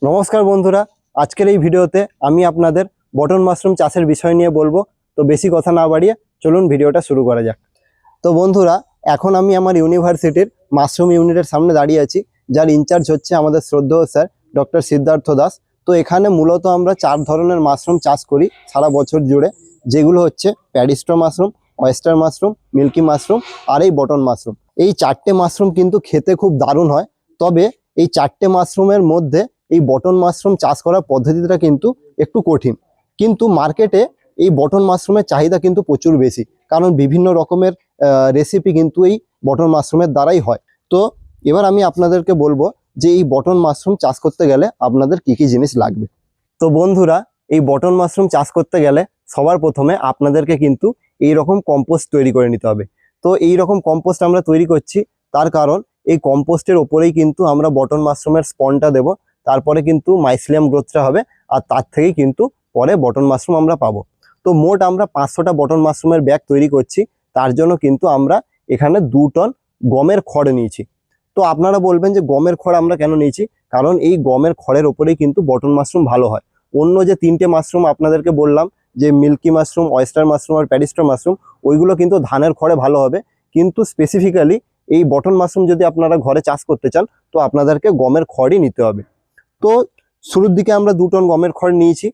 নমস্কার বন্ধুরা, আজকের এই ভিডিওতে আমি আপনাদের বটন মাশরুম চাষের বিষয় নিয়ে বলবো। তো বেশি কথা না বাড়িয়ে চলুন ভিডিওটা শুরু করা যাক। তো বন্ধুরা, এখন আমি আমার ইউনিভার্সিটির মাশরুম ইউনিটের সামনে দাঁড়িয়ে আছি, যার ইনচার্জ হচ্ছে আমাদের শ্রদ্ধেয় স্যার ডক্টর সিদ্ধার্থ দাস। তো এখানে মূলত আমরা 4 ধরনের মাশরুম চাষ করি সারা বছর জুড়ে, যেগুলো হচ্ছে paddy straw mushroom, oyster mushroom, milky mushroom আর এই বটন মাশরুম। এই 4টে মাশরুম কিন্তু খেতে খুব দারুণ হয়। তবে এই 4টে মাশরুমের মধ্যে এই বটন মাশরুম চাষ করার পদ্ধতিটা কিন্তু একটু কঠিন, কিন্তু মার্কেটে এই বটন মাশরুমের চাহিদা কিন্তু প্রচুর বেশি, কারণ বিভিন্ন রকমের রেসিপি কিন্তু এই বটন মাশরুমের দ্বারাই হয়। তো এবার আমি আপনাদেরকে বলবো যে এই বটন মাশরুম চাষ করতে গেলে আপনাদের কি কি জিনিস লাগবে। তো বন্ধুরা, এই বটন মাশরুম চাষ করতে গেলে সবার প্রথমে আপনাদেরকে কিন্তু এই রকম কম্পোস্ট তৈরি করে নিতে হবে। তো এই রকম কম্পোস্ট আমরা তৈরি করছি তার কারণ এই কম্পোস্টের ওপরেই কিন্তু আমরা বটন মাশরুমের স্পনটা দেব, তারপরে কিন্তু মাইসিলিয়াম গ্রোথটা হবে, আর তার থেকেই কিন্তু পরে বটন মাশরুম আমরা পাবো। তো মোট আমরা 500টা বটন মাশরুমের ব্যাগ তৈরি করছি। তার জন্য কিন্তু আমরা এখানে 2 টন গমের খড় নিয়েছি। তো আপনারা বলবেন যে গমের খড় আমরা কেন নিয়েছি, কারণ এই গমের খড়ের ওপরেই কিন্তু বটন মাশরুম ভালো হয়। অন্য যে 3টে মাশরুম আপনাদেরকে বললাম, যে মিল্কি মাশরুম, অয়েস্টার মাশরুম আর প্যাডিস্টো মাশরুম, ওইগুলো কিন্তু ধানের খড়ে ভালো হবে। কিন্তু স্পেসিফিক্যালি এই বটন মাশরুম যদি আপনারা ঘরে চাষ করতে চান, তো আপনাদেরকে গমের খড়ই নিতে হবে। তো শুরুর দিকে আমরা 2 টন গমের খড় নিয়েছি।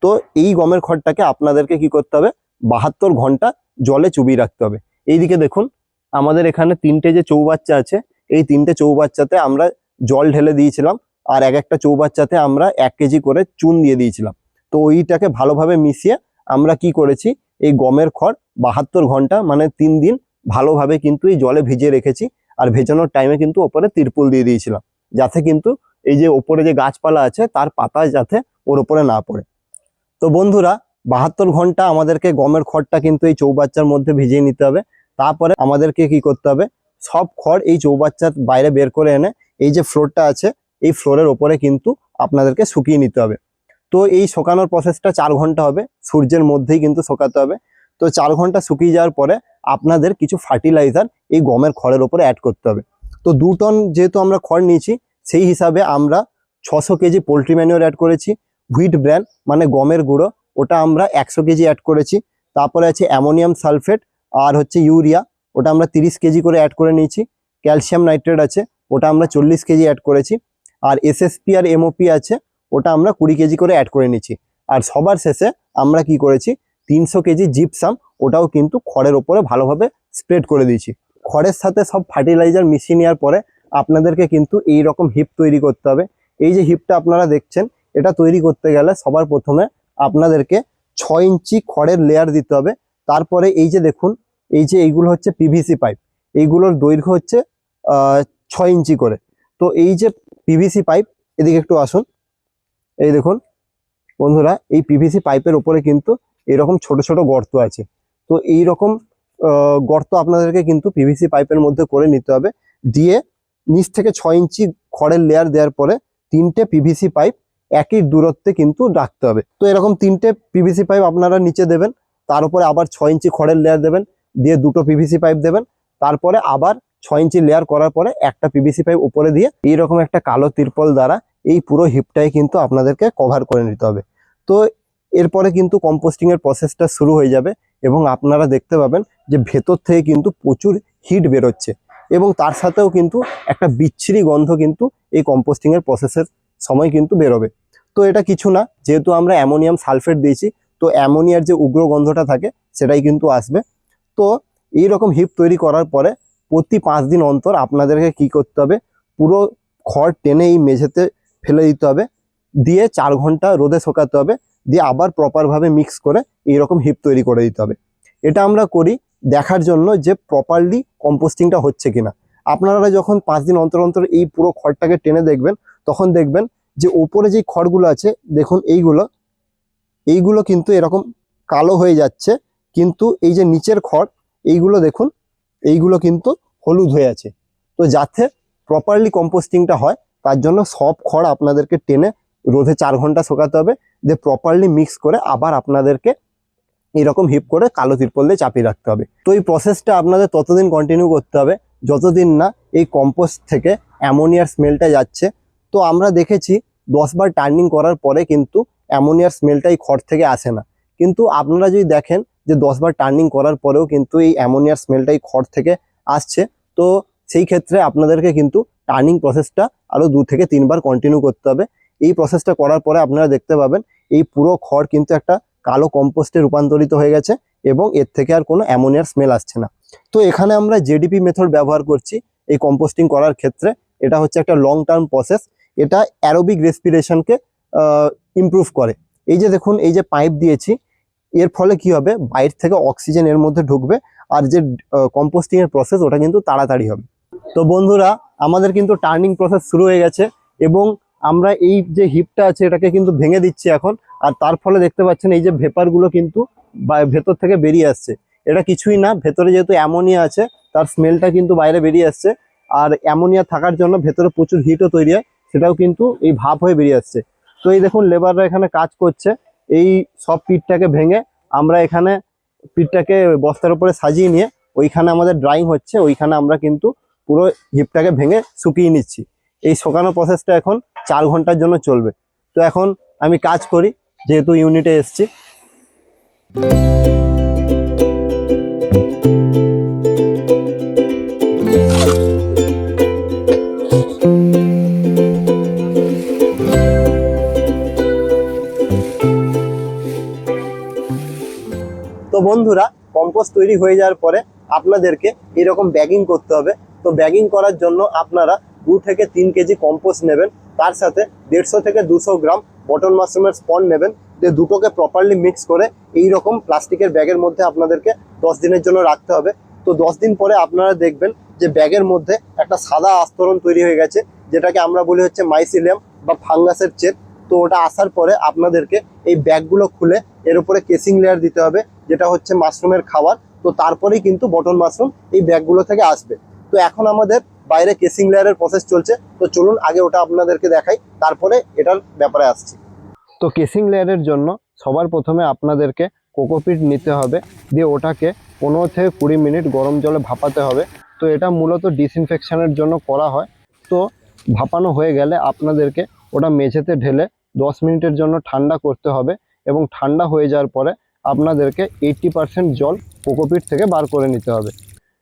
তো এই গমের খড়টাকে আপনাদেরকে কি করতে হবে, 72 ঘন্টা জলে চুবিয়ে রাখতে হবে। এইদিকে দেখুন, আমাদের এখানে 3টে যে চৌবাচ্চা আছে, এই 3টে চৌবাচ্চাতে আমরা জল ঢেলে দিয়েছিলাম, আর এক একটা চৌবাচ্চাতে আমরা 1 কেজি করে চুন দিয়ে দিয়েছিলাম। তো ওইটাকে ভালোভাবে মিশিয়ে আমরা কি করেছি, এই গমের খড় 72 ঘন্টা মানে 3 দিন ভালোভাবে কিন্তু এই জলে ভিজিয়ে রেখেছি। আর ভেজানোর টাইমে কিন্তু ওপরে তিরপুল দিয়ে দিয়েছিলাম, যাতে কিন্তু এই যে ওপরে যে গাছপালা আছে তার পাতা যাতে ওর উপরে না পড়ে। তো বন্ধুরা, 72 ঘন্টা আমাদেরকে গমের খড়টা কিন্তু এই চৌবাচ্চার মধ্যে ভিজিয়ে নিতে হবে। তারপরে আমাদেরকে কি করতে হবে, সব খড় এই চৌবাচ্চার বাইরে বের করে এনে এই যে ফ্লোরটা আছে, এই ফ্লোরের ওপরে কিন্তু আপনাদেরকে শুকিয়ে নিতে হবে। তো এই শুকানোর প্রসেসটা 4 ঘন্টা হবে, সূর্যের মধ্যেই কিন্তু শুকাতে হবে। তো 4 ঘন্টা শুকিয়ে যাওয়ার পরে আপনাদের কিছু ফার্টিলাইজার এই গমের খড়ের ওপরে অ্যাড করতে হবে। তো 2 টন যেহেতু আমরা খড় নিয়েছি, সেই হিসাবে আমরা 600 কেজি পোলট্রি ম্যানিওর অ্যাড করেছি। হুইট ব্র্যান মানে গমের গুঁড়ো, ওটা আমরা 100 কেজি অ্যাড করেছি। তারপরে আছে অ্যামোনিয়াম সালফেট আর হচ্ছে ইউরিয়া, ওটা আমরা 30 কেজি করে অ্যাড করে নিয়েছি। ক্যালসিয়াম নাইট্রেট আছে, ওটা আমরা 40 কেজি অ্যাড করেছি। আর এসএসপি আর এমওপি আছে, ওটা আমরা 20 কেজি করে অ্যাড করে নিচ্ছি। আর সবার শেষে আমরা কি করেছি, 300 কেজি জিপসাম, ওটাও কিন্তু খড়ের ওপরে ভালোভাবে স্প্রেড করে দিয়েছি। খড়ের সাথে সব ফার্টিলাইজার মিশিয়ে নেওয়ার পরে আপনাদেরকে কিন্তু এই রকম হিপ তৈরি করতে হবে। এই যে হিপটা আপনারা দেখছেন, এটা তৈরি করতে গেলে সবার প্রথমে আপনাদেরকে 6 ইঞ্চি খড়ের লেয়ার দিতে হবে। তারপরে এই যে দেখুন, এই যে এইগুলো হচ্ছে পিভিসি পাইপ, এইগুলোর দৈর্ঘ্য হচ্ছে 6 ইঞ্চি করে। তো এই যে পিভিসি পাইপ, এদিকে একটু আসুন, এই দেখুন বন্ধুরা, এই পিভিসি পাইপের উপরে কিন্তু এরকম ছোট ছোট গর্ত আছে। তো এই রকম গর্ত আপনাদেরকে কিন্তু পিভিসি পাইপের মধ্যে করে নিতে হবে। দিয়ে নিচ থেকে 6 ইঞ্চি খড়ের লেয়ার দেওয়ার পরে 3টে পিভিসি পাইপ একই দূরত্বে কিন্তু রাখতে হবে। তো এরকম 3টে পিভিসি পাইপ আপনারা নিচে দেবেন, তার উপরে আবার 6 ইঞ্চি খড়ের লেয়ার দেবেন, দিয়ে 2টো পিভিসি পাইপ দেবেন, তারপরে আবার 6 ইঞ্চি লেয়ার করার পরে একটা পিভিসি পাইপ উপরে দিয়ে এইরকম একটা কালো তিরপল দ্বারা এই পুরো হিপটাই কিন্তু আপনাদেরকে কভার করে নিতে হবে। তো এরপরে কিন্তু কম্পোস্টিং এর প্রসেসটা শুরু হয়ে যাবে, এবং আপনারা দেখতে পাবেন যে ভেতর থেকে কিন্তু প্রচুর হিট বেরোচ্ছে, এবং তার সাথেও কিন্তু একটা বিচ্ছিরি গন্ধ কিন্তু এই কম্পোস্টিং এর প্রসেসের সময় কিন্তু বেরোবে। তো এটা কিছু না, যেহেতু আমরা অ্যামোনিয়াম সালফেট দিয়েছি, তো অ্যামোনিয়ার যে উগ্র গন্ধটা থাকে সেটাই কিন্তু আসবে। তো এইরকম হিপ তৈরি করার পরে প্রতি 5 দিন অন্তর আপনাদেরকে কি করতে হবে, পুরো খড় টেনে এই মেঝেতে ফেলে দিতে হবে, দিয়ে 4 ঘন্টা রোদে শুকাতে হবে, দিয়ে আবার প্রপারভাবে মিক্স করে এইরকম হিপ তৈরি করে দিতে হবে। এটা আমরা করি দেখার জন্য যে প্রপারলি কম্পোস্টিংটা হচ্ছে কিনা। আপনারা যখন 5 দিন অন্তর অন্তর এই পুরো খড়টাকে টেনে দেখবেন, তখন দেখবেন যে ওপরে যে খড়গুলো আছে, দেখুন এইগুলো কিন্তু এরকম কালো হয়ে যাচ্ছে, কিন্তু এই যে নিচের খড়, এইগুলো দেখুন, এইগুলো কিন্তু হলুদ হয়ে আছে। তো যাতে প্রপারলি কম্পোস্টিংটা হয়, তার জন্য সব খড় আপনাদেরকে টেনে রোদে 4 ঘন্টা শুকাতে হবে, দিয়ে প্রপারলি মিক্স করে আবার আপনাদেরকে এরকম হিপ করে কালো তিরপল দিয়ে চাপিয়ে রাখতে হবে। তো এই প্রসেসটা আপনাদের ততদিন কন্টিনিউ করতে হবে যতদিন না এই কম্পোস্ট থেকে অ্যামোনিয়ার স্মেলটা যাচ্ছে। তো আমরা দেখেছি 10 বার টার্নিং করার পরে কিন্তু অ্যামোনিয়ার স্মেলটা এই খড় থেকে আসে না। কিন্তু আপনারা যদি দেখেন যে 10 বার টার্নিং করার পরেও কিন্তু এই অ্যামোনিয়ার স্মেলটা এই খড় থেকে আসছে, তো সেই ক্ষেত্রে আপনাদেরকে কিন্তু টার্নিং প্রসেসটা আরও 2 থেকে 3 বার কন্টিনিউ করতে হবে। এই প্রসেসটা করার পরে আপনারা দেখতে পাবেন এই পুরো খড় কিন্তু একটা কালো কম্পোস্টে রূপান্তরিত হয়ে গেছে এবং এর থেকে আর কোনো অ্যামোনিয়ার স্মেল আসছে না। তো এখানে আমরা জেডিপি মেথড ব্যবহার করছি এই কম্পোস্টিং করার ক্ষেত্রে। এটা হচ্ছে একটা লং টার্ম প্রসেস, এটা অ্যারোবিক রেসপিরেশনকে ইমপ্রুভ করে। এই যে দেখুন, এই যে পাইপ দিয়েছি, এর ফলে কি হবে, বাইরে থেকে অক্সিজেন এর মধ্যে ঢুকবে আর যে কম্পোস্টিং এর প্রসেস ওটা কিন্তু তাড়াতাড়ি হবে। তো বন্ধুরা, আমাদের কিন্তু টার্নিং প্রসেস শুরু হয়ে গেছে এবং আমরা এই যে হিপটা আছে এটাকে কিন্তু ভেঙে দিচ্ছি এখন। আর তার ফলে দেখতে পাচ্ছেন এই যে ভেপারগুলো কিন্তু ভেতর থেকে বেরিয়ে আসছে। এটা কিছুই না, ভেতরে যেহেতু অ্যামোনিয়া আছে তার স্মেলটা কিন্তু বাইরে বেরিয়ে আসছে। আর অ্যামোনিয়া থাকার জন্য ভেতরে প্রচুর হিটও তৈরি হয়, সেটাও কিন্তু এই ভাপ হয়ে বেরিয়ে আসছে। তো এই দেখুন লেবাররা এখানে কাজ করছে। এই সব পিঠটাকে ভেঙে আমরা এখানে পিঠটাকে বস্তার উপরে সাজিয়ে নিয়ে ওইখানে আমাদের ড্রাইং হচ্ছে, ওইখানে আমরা কিন্তু পুরো হিপটাকে ভেঙে শুকিয়ে নিচ্ছি। এই শুকানো প্রসেসটা এখন 4 ঘন্টার জন্য চলবে। তো এখন আমি কাজ করি, যেহেতু ইউনিটে এসছি। তো বন্ধুরা, কম্পোস্ট তৈরি হয়ে যাওয়ার পরে আপনাদেরকে এরকম ব্যাগিং করতে হবে। তো ব্যাগিং করার জন্য আপনারা 2 থেকে 3 কেজি কম্পোস্ট নেবেন, তার সাথে 150 থেকে 200 গ্রাম বটন মাশরুমের স্পন নেবেন। যে দুটোকে প্রপারলি মিক্স করে এই রকম প্লাস্টিকের ব্যাগের মধ্যে আপনাদেরকে 10 দিনের জন্য রাখতে হবে। তো 10 দিন পরে আপনারা দেখবেন যে ব্যাগের মধ্যে একটা সাদা আস্তরণ তৈরি হয়ে গেছে, যেটাকে আমরা বলি হচ্ছে মাইসিলিয়াম বা ফাঙ্গাসের চেক। তো ওটা আসার পরে আপনাদেরকে এই ব্যাগগুলো খুলে এর উপরে কেসিং লেয়ার দিতে হবে, যেটা হচ্ছে মাশরুমের খাবার। তো তারপরেই কিন্তু বটন মাশরুম এই ব্যাগগুলো থেকে আসবে। তো এখন আমাদের বাইরে কেসিং লেয়ারের প্রসেস চলছে, তো চলুন আগে ওটা আপনাদেরকে দেখাই, তারপরে এটার ব্যাপারে আসছি। তো কেসিং লেয়ারের জন্য সবার প্রথমে আপনাদেরকে কোকোপিট নিতে হবে, দিয়ে ওটাকে 15 থেকে 20 মিনিট গরম জলে ভাপাতে হবে। তো এটা মূলত ডিসইনফেকশনের জন্য করা হয়। তো ভাপানো হয়ে গেলে আপনাদেরকে ওটা মেঝেতে ঢেলে 10 মিনিটের জন্য ঠান্ডা করতে হবে এবং ঠান্ডা হয়ে যাওয়ার পরে আপনাদেরকে 80% জল কোকোপিট থেকে বার করে নিতে হবে।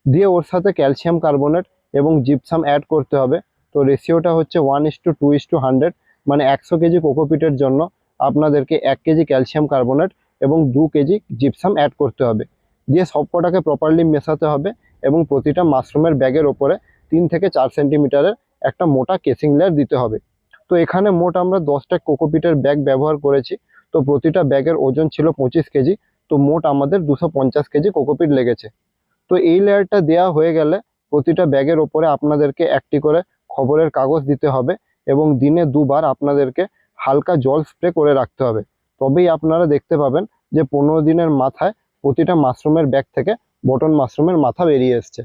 দিয়ে ওর সাথে ক্যালসিয়াম কার্বনেট এবং জিপসাম অ্যাড করতে হবে। তো রেশিওটা হচ্ছে 1:2:100, মানে 100 কেজি কোকোপিটের জন্য আপনাদেরকে 1 কেজি ক্যালসিয়াম কার্বনেট এবং 2 কেজি জিপসাম অ্যাড করতে হবে। দিয়ে সবকটাকে প্রপারলি মেশাতে হবে এবং প্রতিটা মাশরুমের ব্যাগের ওপরে 3 থেকে 4 সেন্টিমিটারের একটা মোটা কেসিং লেয়ার দিতে হবে। তো এখানে মোট আমরা 10টা কোকোপিটের ব্যাগ ব্যবহার করেছি। তো প্রতিটা ব্যাগের ওজন ছিল 25 কেজি। তো মোট আমাদের 250 কেজি কোকোপিট লেগেছে। তো এই লেয়ারটা দেওয়া হয়ে গেলে প্রতিটা ব্যাগের ওপরে আপনাদেরকে একটি করে খবরের কাগজ দিতে হবে এবং দিনে 2 বার আপনাদেরকে হালকা জল স্প্রে করে রাখতে হবে। তবেই আপনারা দেখতে পাবেন যে 15 দিনের মাথায় প্রতিটা মাশরুমের ব্যাগ থেকে বটন মাশরুমের মাথা বেরিয়ে এসছে।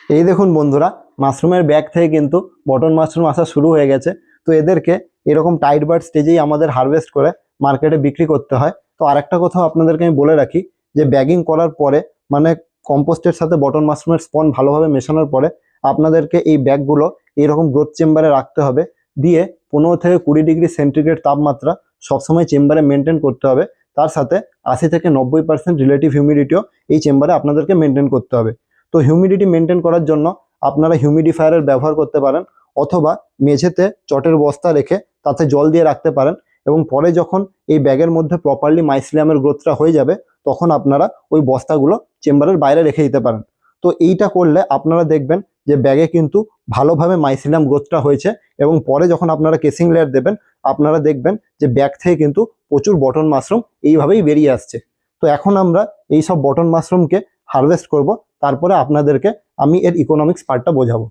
এই দেখুন বন্ধুরা, মাশরুমের ব্যাগ থেকে কিন্তু বটন মাশরুম আসা শুরু হয়ে গেছে। তো এদেরকে এরকম টাইট বার্ড স্টেজেই আমাদের হারভেস্ট করে মার্কেটে বিক্রি করতে হয়। তো আরেকটা কথাও আপনাদেরকে আমি বলে রাখি, যে ব্যাগিং করার পরে মানে কম্পোস্টের সাথে বটন মাশরুমের স্পন ভালোভাবে মেশানোর পরে আপনাদেরকে এই ব্যাগগুলো এইরকম গ্রোথ চেম্বারে রাখতে হবে। দিয়ে 15 থেকে 20 ডিগ্রি সেন্টিগ্রেড তাপমাত্রা সবসময় চেম্বারে মেনটেন করতে হবে। তার সাথে 80 থেকে 90% রিলেটিভ হিউমিডিটিও এই চেম্বারে আপনাদেরকে মেনটেন করতে হবে। তো হিউমিডিটি মেনটেন করার জন্য আপনারা হিউমিডিফায়ারের ব্যবহার করতে পারেন, অথবা মেঝেতে চটের বস্তা রেখে তাতে জল দিয়ে রাখতে পারেন। এবং পরে যখন এই ব্যাগের মধ্যে প্রপারলি মাইসিলিয়ামের গ্রোথটা হয়ে যাবে, তখন আপনারা ওই বস্তাগুলো চেম্বারের বাইরে রেখে দিতে পারেন। তো এইটা করলে আপনারা দেখবেন যে ব্যাগে কিন্তু ভালোভাবে মাইসিলিয়াম গ্রোথটা হয়েছে এবং পরে যখন আপনারা কেসিং লেয়ার দেবেন, আপনারা দেখবেন যে ব্যাগ থেকে কিন্তু প্রচুর বটন মাশরুম এইভাবেই বেরিয়ে আসছে। তো এখন আমরা এই সব বটন মাশরুমকে হারভেস্ট করব, তারপরে আপনাদেরকে আমি এর ইকোনমিক্স পার্টটা বোঝাবো।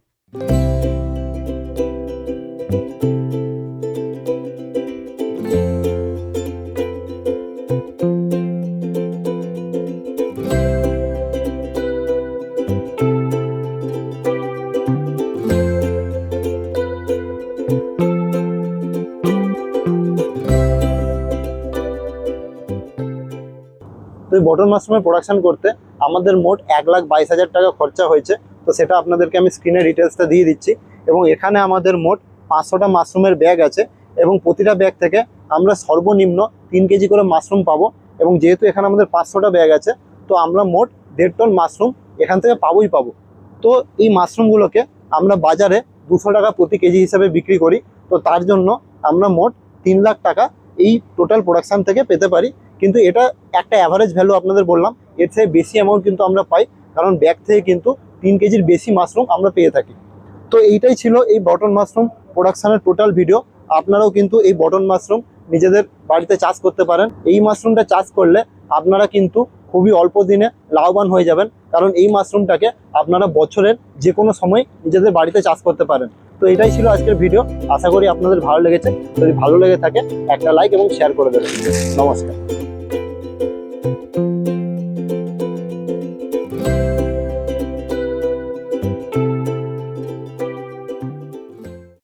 তো এই বটন মাশরুমের প্রোডাকশন করতে আমাদের মোট 1,22,000 টাকা খরচা হয়েছে। তো সেটা আপনাদেরকে আমি স্ক্রিনে ডিটেলসটা দিয়ে দিচ্ছি। এবং এখানে আমাদের মোট 500টা মাশরুমের ব্যাগ আছে এবং প্রতিটা ব্যাগ থেকে আমরা সর্বনিম্ন 3 কেজি করে মাশরুম পাবো। এবং যেহেতু এখানে আমাদের 500টা ব্যাগ আছে, তো আমরা মোট 1.5 টন মাশরুম এখান থেকে পাবোই পাবো। তো এই মাশরুমগুলোকে আমরা বাজারে 200 টাকা প্রতি কেজি হিসাবে বিক্রি করি। তো তার জন্য আমরা মোট 3 লাখ টাকা এই টোটাল প্রোডাকশান থেকে পেতে পারি। কিন্তু এটা একটা অ্যাভারেজ ভ্যালু আপনাদের বললাম, এর থেকে বেশি অ্যামাউন্ট কিন্তু আমরা পাই, কারণ ব্যাগ থেকে কিন্তু 3 কেজির বেশি মাশরুম আমরা পেয়ে থাকি। তো এইটাই ছিল এই বটন মাশরুম প্রোডাকশানের টোটাল ভিডিও। আপনারাও কিন্তু এই বটন মাশরুম নিজেদের বাড়িতে চাষ করতে পারেন। এই মাশরুমটা চাষ করলে আপনারা কিন্তু খুবই অল্প দিনে লাভবান হয়ে যাবেন, কারণ এই মাশরুমটাকে আপনারা বছরের যে কোনো সময় নিজেদের বাড়িতে চাষ করতে পারেন। তো এটাই ছিল আজকের ভিডিও। আশা করি আপনাদের ভালো লেগেছে। যদি ভালো লেগে থাকে একটা লাইক এবং শেয়ার করে দেবেন। নমস্কার।